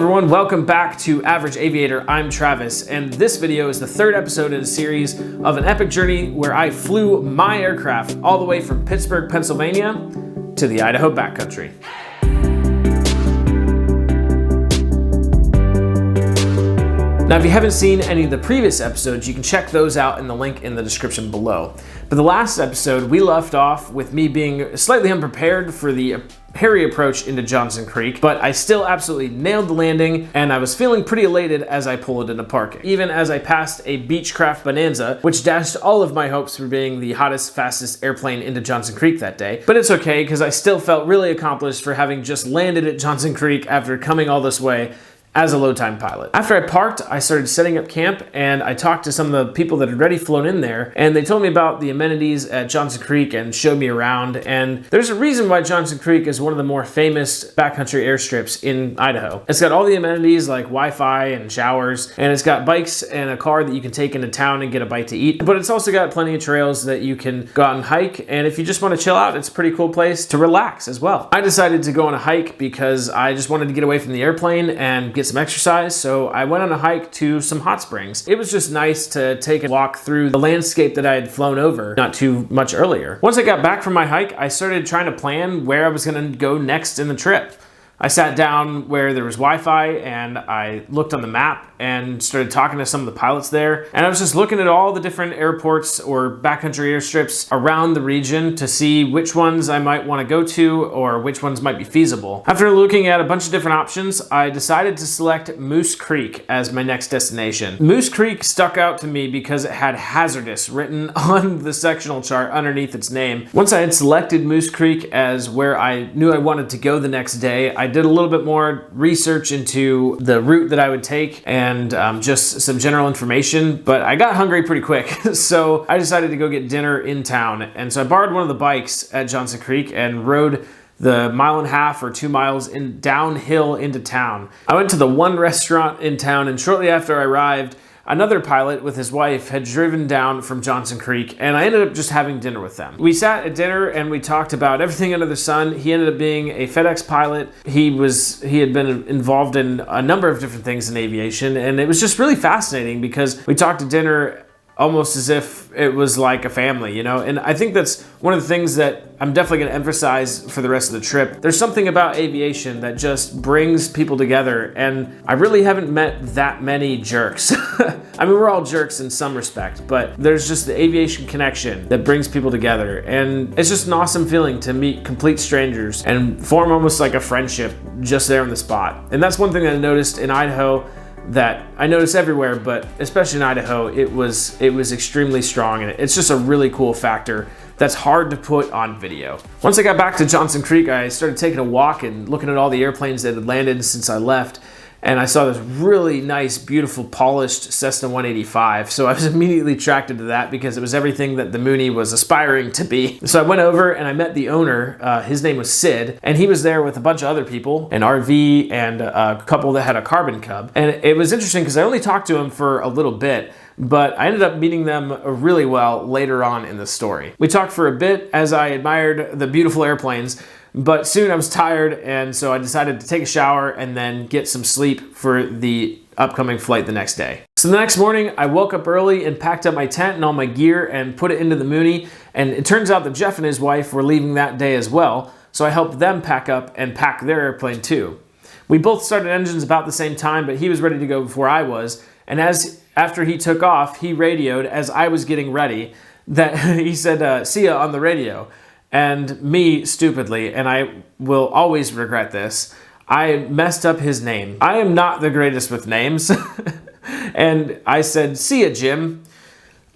everyone, welcome back to Average Aviator. I'm Travis, and this video is the third episode in a series of an epic journey where I flew my aircraft all the way from Pittsburgh, Pennsylvania to the Idaho Backcountry. Now, if you haven't seen any of the previous episodes, you can check those out in the link in the description below. But the last episode, we left off with me being slightly unprepared for the hairy approach into Johnson Creek, but I still absolutely nailed the landing, and I was feeling pretty elated as I pulled into parking. Even as I passed a Beechcraft Bonanza, which dashed all of my hopes for being the hottest, fastest airplane into Johnson Creek that day. But it's okay, because I still felt really accomplished for having just landed at Johnson Creek after coming all this way as a low-time pilot. After I parked, I started setting up camp, and I talked to some of the people that had already flown in there, and they told me about the amenities at Johnson Creek and showed me around. And there's a reason why Johnson Creek is one of the more famous backcountry airstrips in Idaho. It's got all the amenities like Wi-Fi and showers, and it's got bikes and a car that you can take into town and get a bite to eat. But it's also got plenty of trails that you can go out and hike, and if you just want to chill out, it's a pretty cool place to relax as well. I decided to go on a hike because I just wanted to get away from the airplane and get some exercise, so I went on a hike to some hot springs. It was just nice to take a walk through the landscape that I had flown over not too much earlier. Once I got back from my hike, I started trying to plan where I was going to go next in the trip. I sat down where there was Wi-Fi, and I looked on the map and started talking to some of the pilots there. And I was just looking at all the different airports or backcountry airstrips around the region to see which ones I might want to go to or which ones might be feasible. After looking at a bunch of different options, I decided to select Moose Creek as my next destination. Moose Creek stuck out to me because it had hazardous written on the sectional chart underneath its name. Once I had selected Moose Creek as where I knew I wanted to go the next day, I did a little bit more research into the route that I would take and just some general information, but I got hungry pretty quick, so I decided to go get dinner in town. And so I borrowed one of the bikes at Johnson Creek and rode the 1.5 or 2 miles downhill into town. I went to the one restaurant in town, and shortly after I arrived, another pilot with his wife had driven down from Johnson Creek, and I ended up just having dinner with them. We sat at dinner and we talked about everything under the sun. He ended up being a FedEx pilot. He had been involved in a number of different things in aviation, and it was just really fascinating because we talked at dinner almost as if it was like a family, you know? And I think that's one of the things that I'm definitely gonna emphasize for the rest of the trip. There's something about aviation that just brings people together, and I really haven't met that many jerks. I mean, we're all jerks in some respect, but there's just the aviation connection that brings people together, and it's just an awesome feeling to meet complete strangers and form almost like a friendship just there on the spot. And that's one thing that I noticed in Idaho that I notice everywhere, but especially in Idaho, it was extremely strong, and it's just a really cool factor that's hard to put on video. Once I got back to Johnson Creek, I started taking a walk and looking at all the airplanes that had landed since I left, and I saw this really nice, beautiful, polished Cessna 185. So I was immediately attracted to that because it was everything that the Mooney was aspiring to be. So I went over and I met the owner. His name was Sid, and he was there with a bunch of other people, an RV and a couple that had a Carbon Cub. And it was interesting because I only talked to him for a little bit, but I ended up meeting them really well later on in the story. We talked for a bit as I admired the beautiful airplanes, but soon I was tired, and so I decided to take a shower and then get some sleep for the upcoming flight the next day. So the next morning, I woke up early and packed up my tent and all my gear and put it into the Mooney, and it turns out that Jeff and his wife were leaving that day as well, so I helped them pack up and pack their airplane too. We both started engines about the same time, but he was ready to go before I was, and after he took off, he radioed as I was getting ready that he said, "See ya" on the radio. And me, stupidly, and I will always regret this, I messed up his name. I am not the greatest with names. And I said, "See ya, Jim,"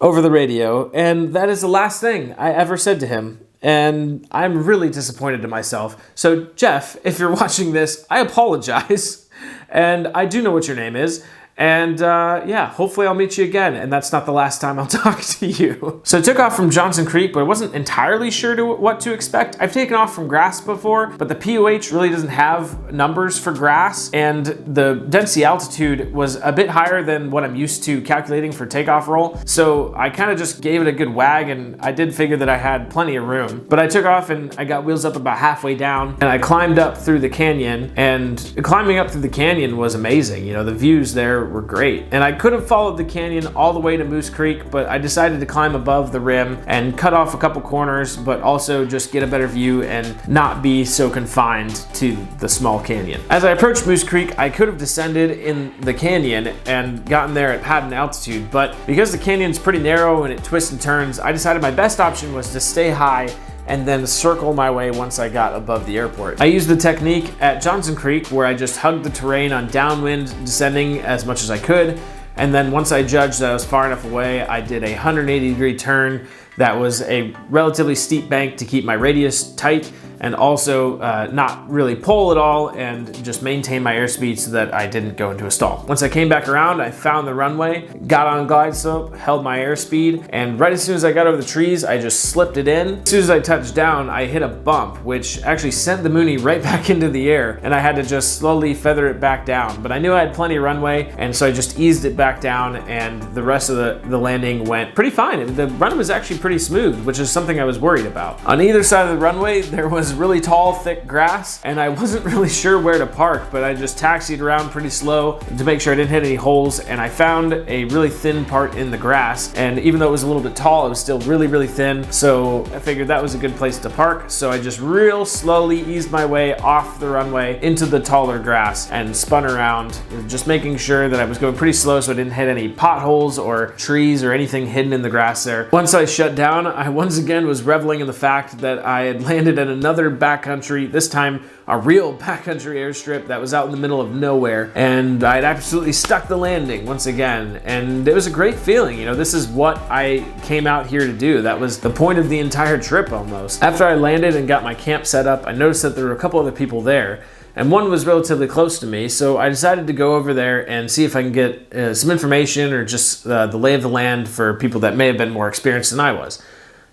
over the radio, and that is the last thing I ever said to him. And I'm really disappointed in myself. So Jeff, if you're watching this, I apologize. And I do know what your name is. And yeah, hopefully I'll meet you again, and that's not the last time I'll talk to you. So I took off from Johnson Creek, but I wasn't entirely sure what to expect. I've taken off from grass before, but the POH really doesn't have numbers for grass, and the density altitude was a bit higher than what I'm used to calculating for takeoff roll. So I kind of just gave it a good wag, and I did figure that I had plenty of room. But I took off and I got wheels up about halfway down, and I climbed up through the canyon, and climbing up through the canyon was amazing. You know, the views there were great. And I could have followed the canyon all the way to Moose Creek, but I decided to climb above the rim and cut off a couple corners, but also just get a better view and not be so confined to the small canyon. As I approached Moose Creek, I could have descended in the canyon and gotten there at Haddon altitude, but because the canyon's pretty narrow and it twists and turns, I decided my best option was to stay high and then circle my way once I got above the airport. I used the technique at Johnson Creek where I just hugged the terrain on downwind, descending as much as I could, and then once I judged that I was far enough away, I did a 180-degree turn that was a relatively steep bank to keep my radius tight and also not really pull at all, and just maintain my airspeed so that I didn't go into a stall. Once I came back around, I found the runway, got on glide slope, held my airspeed, and right as soon as I got over the trees, I just slipped it in. As soon as I touched down, I hit a bump, which actually sent the Mooney right back into the air, and I had to just slowly feather it back down. But I knew I had plenty of runway, and so I just eased it back down, and the rest of the landing went pretty fine. The run was actually pretty smooth, which is something I was worried about. On either side of the runway, there was really tall, thick grass, and I wasn't really sure where to park, but I just taxied around pretty slow to make sure I didn't hit any holes, and I found a really thin part in the grass, and even though it was a little bit tall, it was still really, really thin, so I figured that was a good place to park. So I just real slowly eased my way off the runway into the taller grass and spun around, just making sure that I was going pretty slow so I didn't hit any potholes or trees or anything hidden in the grass there. Once I shut down, I once again was reveling in the fact that I had landed at another backcountry, this time a real backcountry airstrip that was out in the middle of nowhere, and I'd absolutely stuck the landing once again, and it was a great feeling. You know, this is what I came out here to do. That was the point of the entire trip almost. After I landed and got my camp set up, I noticed that there were a couple other people there, and one was relatively close to me, so I decided to go over there and see if I can get some information or just the lay of the land for people that may have been more experienced than I was.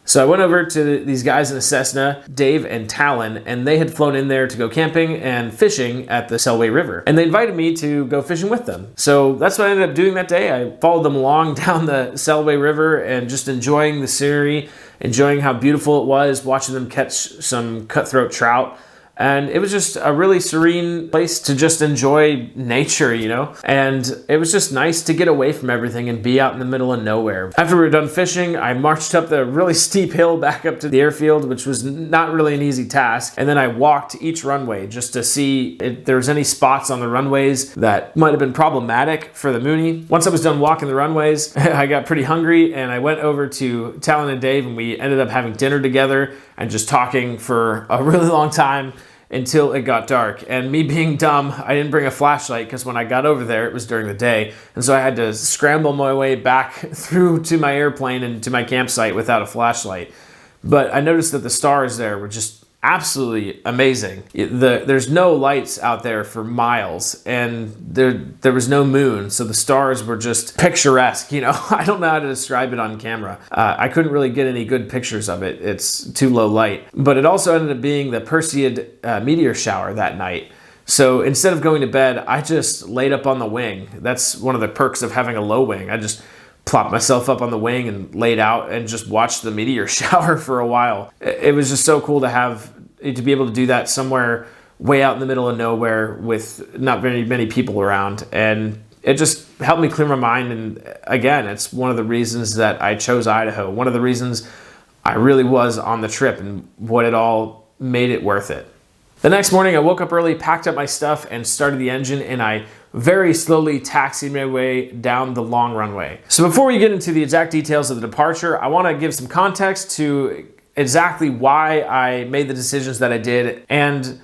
So I went over to these guys in a Cessna, Dave and Talon, and they had flown in there to go camping and fishing at the Selway River. And they invited me to go fishing with them. So that's what I ended up doing that day. I followed them along down the Selway River and just enjoying the scenery, enjoying how beautiful it was, watching them catch some cutthroat trout. And it was just a really serene place to just enjoy nature, you know? And it was just nice to get away from everything and be out in the middle of nowhere. After we were done fishing, I marched up the really steep hill back up to the airfield, which was not really an easy task. And then I walked each runway just to see if there was any spots on the runways that might have been problematic for the Mooney. Once I was done walking the runways, I got pretty hungry, and I went over to Talon and Dave, and we ended up having dinner together and just talking for a really long time until it got dark. And me being dumb, I didn't bring a flashlight because when I got over there, it was during the day. And so I had to scramble my way back through to my airplane and to my campsite without a flashlight. But I noticed that the stars there were just absolutely amazing. There's no lights out there for miles, and there was no moon, so the stars were just picturesque. You know, I don't know how to describe it on camera. I couldn't really get any good pictures of it. It's too low light. But it also ended up being the Perseid meteor shower that night. So instead of going to bed, I just laid up on the wing. That's one of the perks of having a low wing. I just plopped myself up on the wing and laid out and just watched the meteor shower for a while. It was just so cool to be able to do that somewhere way out in the middle of nowhere with not very many people around. And it just helped me clear my mind. And again, it's one of the reasons that I chose Idaho. One of the reasons I really was on the trip and what it all made it worth it. The next morning, I woke up early, packed up my stuff, and started the engine, and I very slowly taxied my way down the long runway. So before we get into the exact details of the departure, I want to give some context to exactly why I made the decisions that I did, and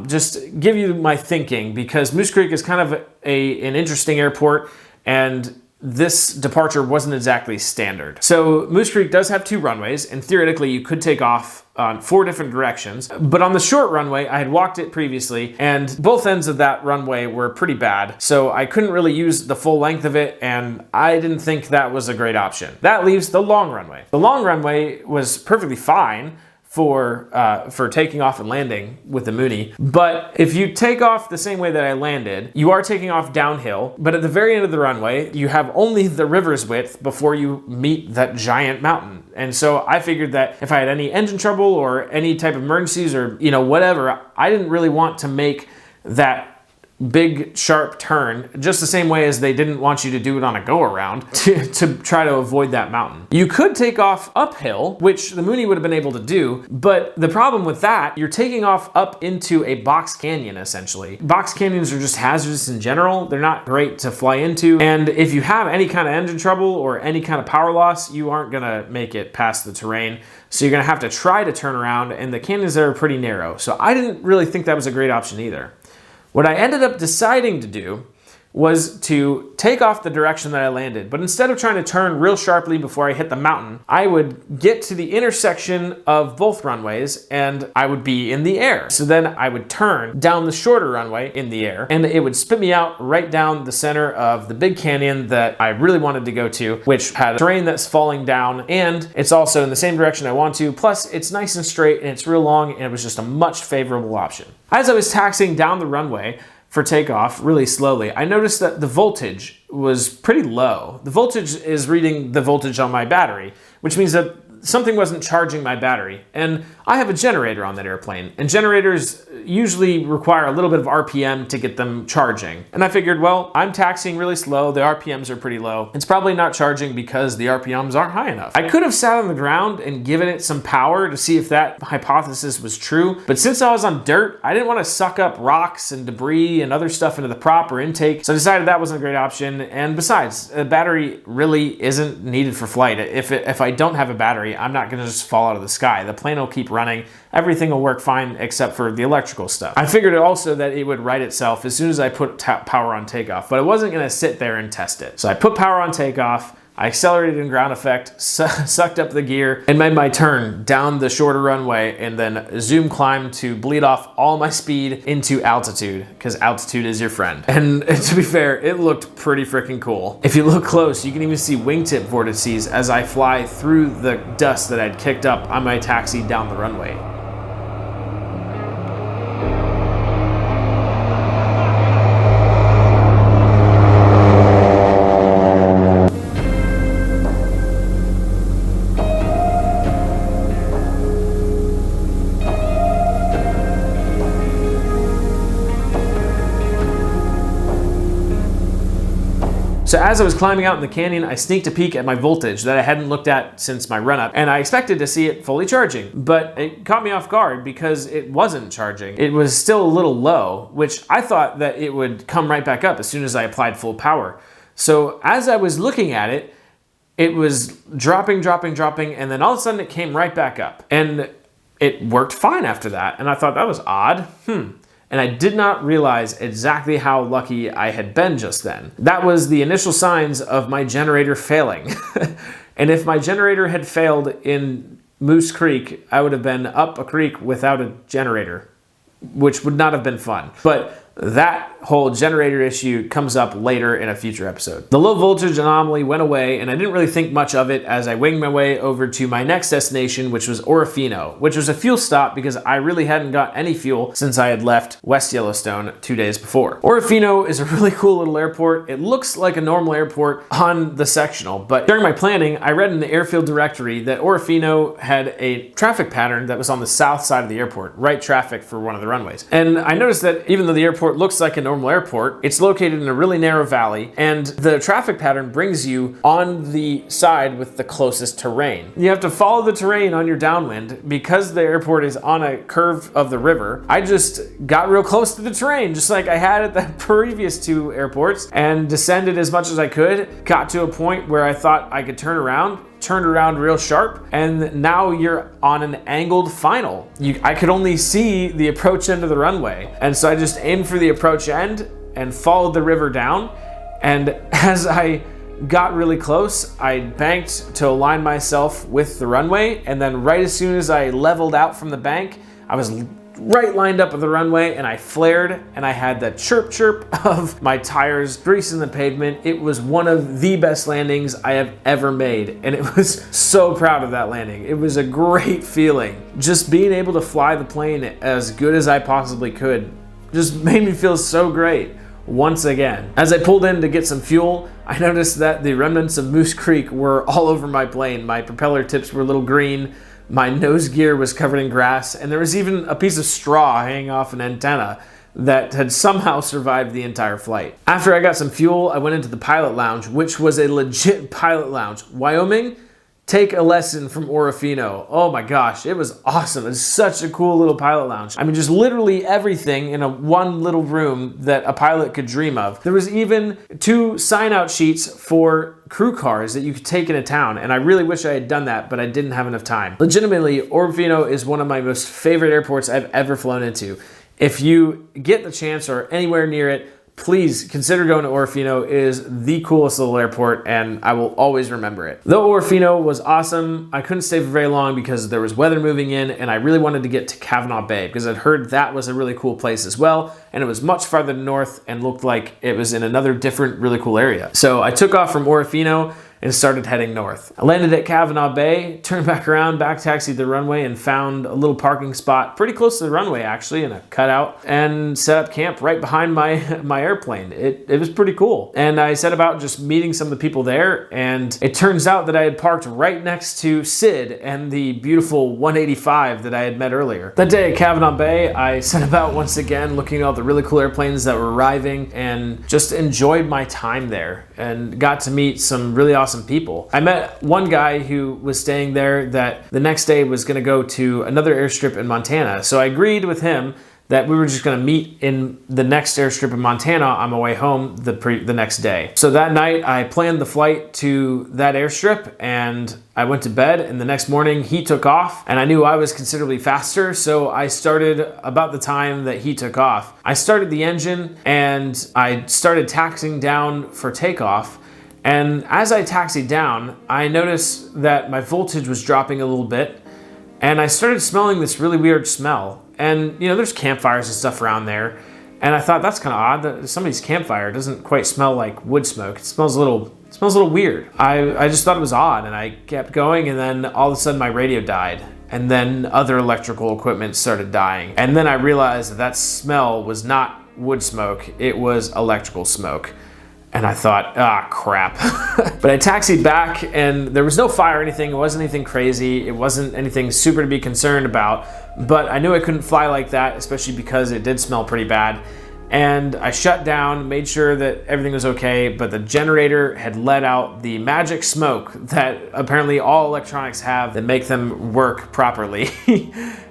just give you my thinking, because Moose Creek is kind of an interesting airport, and this departure wasn't exactly standard. So Moose Creek does have two runways, and theoretically you could take off on 4 different directions. But on the short runway, I had walked it previously, and both ends of that runway were pretty bad, so I couldn't really use the full length of it, and I didn't think that was a great option. That leaves the long runway. The long runway was perfectly fine for taking off and landing with the Mooney. But if you take off the same way that I landed, you are taking off downhill, but at the very end of the runway, you have only the river's width before you meet that giant mountain. And so I figured that if I had any engine trouble or any type of emergencies or, whatever, I didn't really want to make that big sharp turn just the same way as they didn't want you to do it on a go-around to try to avoid that mountain. You could take off uphill, which the Mooney would have been able to do, but the problem with that, you're taking off up into a box canyon essentially. Box canyons are just hazardous in general. They're not great to fly into, and if you have any kind of engine trouble or any kind of power loss, you aren't gonna make it past the terrain. So you're gonna have to try to turn around, and the canyons there are pretty narrow. So I didn't really think that was a great option either. What I ended up deciding to do was to take off the direction that I landed, but instead of trying to turn real sharply before I hit the mountain, I would get to the intersection of both runways and I would be in the air. So then I would turn down the shorter runway in the air, and it would spit me out right down the center of the big canyon that I really wanted to go to, which had terrain that's falling down, and it's also in the same direction I want to, plus it's nice and straight and it's real long, and it was just a much favorable option. As I was taxiing down the runway for takeoff really slowly, I noticed that the voltage was pretty low. The voltage is reading the voltage on my battery, which means that something wasn't charging my battery. And I have a generator on that airplane, and generators usually require a little bit of RPM to get them charging. And I figured, well, I'm taxiing really slow, the RPMs are pretty low. It's probably not charging because the RPMs aren't high enough. I could have sat on the ground and given it some power to see if that hypothesis was true, but since I was on dirt, I didn't want to suck up rocks and debris and other stuff into the prop or intake, so I decided that wasn't a great option. And besides, a battery really isn't needed for flight. If I don't have a battery, I'm not gonna just fall out of the sky. The plane will keep running, everything will work fine except for the electrical stuff. I figured also that it would right itself as soon as I put power on takeoff, but I wasn't gonna sit there and test it. So I put power on takeoff, I accelerated in ground effect, sucked up the gear, and made my turn down the shorter runway, and then zoom climbed to bleed off all my speed into altitude, because altitude is your friend. And to be fair, it looked pretty freaking cool. If you look close, you can even see wingtip vortices as I fly through the dust that I'd kicked up on my taxi down the runway. So as I was climbing out in the canyon, I sneaked a peek at my voltage that I hadn't looked at since my run-up, and I expected to see it fully charging, but it caught me off guard because it wasn't charging. It was still a little low, which I thought that it would come right back up as soon as I applied full power. So as I was looking at it, it was dropping, and then all of a sudden it came right back up. And it worked fine after that, and I thought that was odd. And I did not realize exactly how lucky I had been just then. That was the initial signs of my generator failing. And if my generator had failed in Moose Creek, I would have been up a creek without a generator, which would not have been fun. But that whole generator issue comes up later in a future episode. The low voltage anomaly went away, and I didn't really think much of it as I winged my way over to my next destination, which was Orofino, which was a fuel stop because I really hadn't got any fuel since I had left West Yellowstone 2 days before. Orofino is a really cool little airport. It looks like a normal airport on the sectional, but during my planning, I read in the airfield directory that Orofino had a traffic pattern that was on the south side of the airport, right traffic for one of the runways. And I noticed that even though the airport looks like a normal airport, it's located in a really narrow valley, and the traffic pattern brings you on the side with the closest terrain. You have to follow the terrain on your downwind. Because the airport is on a curve of the river, I just got real close to the terrain, just like I had at the previous 2 airports, and descended as much as I could, got to a point where I thought I could turn around, turned around real sharp, and now you're on an angled final. I could only see the approach end of the runway, and so I just aimed for the approach end and followed the river down. And as I got really close, I banked to align myself with the runway, and then right as soon as I leveled out from the bank, I was right lined up with the runway, and I flared, and I had the chirp chirp of my tires greasing the pavement. It was one of the best landings I have ever made, and it was so proud of that landing. It was a great feeling. Just being able to fly the plane as good as I possibly could just made me feel so great once again. As I pulled in to get some fuel, I noticed that the remnants of Moose Creek were all over my plane. My propeller tips were a little green, my nose gear was covered in grass, and there was even a piece of straw hanging off an antenna that had somehow survived the entire flight. After I got some fuel, I went into the pilot lounge, which was a legit pilot lounge. Wyoming, take a lesson from Orofino. Oh my gosh, it was awesome. It's such a cool little pilot lounge. I mean, just literally everything in one little room that a pilot could dream of. There was even 2 sign-out sheets for crew cars that you could take into town, and I really wish I had done that, but I didn't have enough time. Legitimately, Orofino is one of my most favorite airports I've ever flown into. If you get the chance or anywhere near it, please consider going to Orofino. It is the coolest little airport, and I will always remember it. Though Orofino was awesome, I couldn't stay for very long because there was weather moving in, and I really wanted to get to Cavanaugh Bay because I'd heard that was a really cool place as well, and it was much farther north and looked like it was in another different, really cool area. So I took off from Orofino and started heading north. I landed at Cavanaugh Bay, turned back around, back taxied the runway, and found a little parking spot pretty close to the runway actually, in a cutout, and set up camp right behind my airplane. It was pretty cool. And I set about just meeting some of the people there, and it turns out that I had parked right next to Sid and the beautiful 185 that I had met earlier. That day at Cavanaugh Bay, I set about once again looking at all the really cool airplanes that were arriving and just enjoyed my time there and got to meet some really awesome people. I met one guy who was staying there that the next day was going to go to another airstrip in Montana. So I agreed with him that we were just going to meet in the next airstrip in Montana on my way home the next day. So that night I planned the flight to that airstrip, and I went to bed, and the next morning he took off, and I knew I was considerably faster, so I started about the time that he took off. I started the engine and I started taxiing down for takeoff. And as I taxied down, I noticed that my voltage was dropping a little bit, and I started smelling this really weird smell. And you know, there's campfires and stuff around there, and I thought that's kind of odd that somebody's campfire doesn't quite smell like wood smoke. It smells a little weird. I just thought it was odd, and I kept going, and then all of a sudden my radio died, and then other electrical equipment started dying. And then I realized that smell was not wood smoke, it was electrical smoke. And I thought, ah, crap. But I taxied back, and there was no fire or anything. It wasn't anything crazy. It wasn't anything super to be concerned about. But I knew I couldn't fly like that, especially because it did smell pretty bad. And I shut down, made sure that everything was okay, but the generator had let out the magic smoke that apparently all electronics have that make them work properly.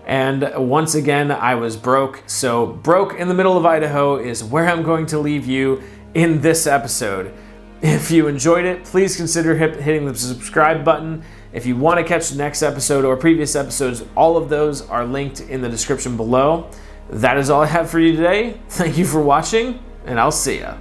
And once again, I was broke. So broke in the middle of Idaho is where I'm going to leave you in this episode. If you enjoyed it, please consider hitting the subscribe button. If you want to catch the next episode or previous episodes, all of those are linked in the description below. That is all I have for you today. Thank you for watching, and I'll see ya.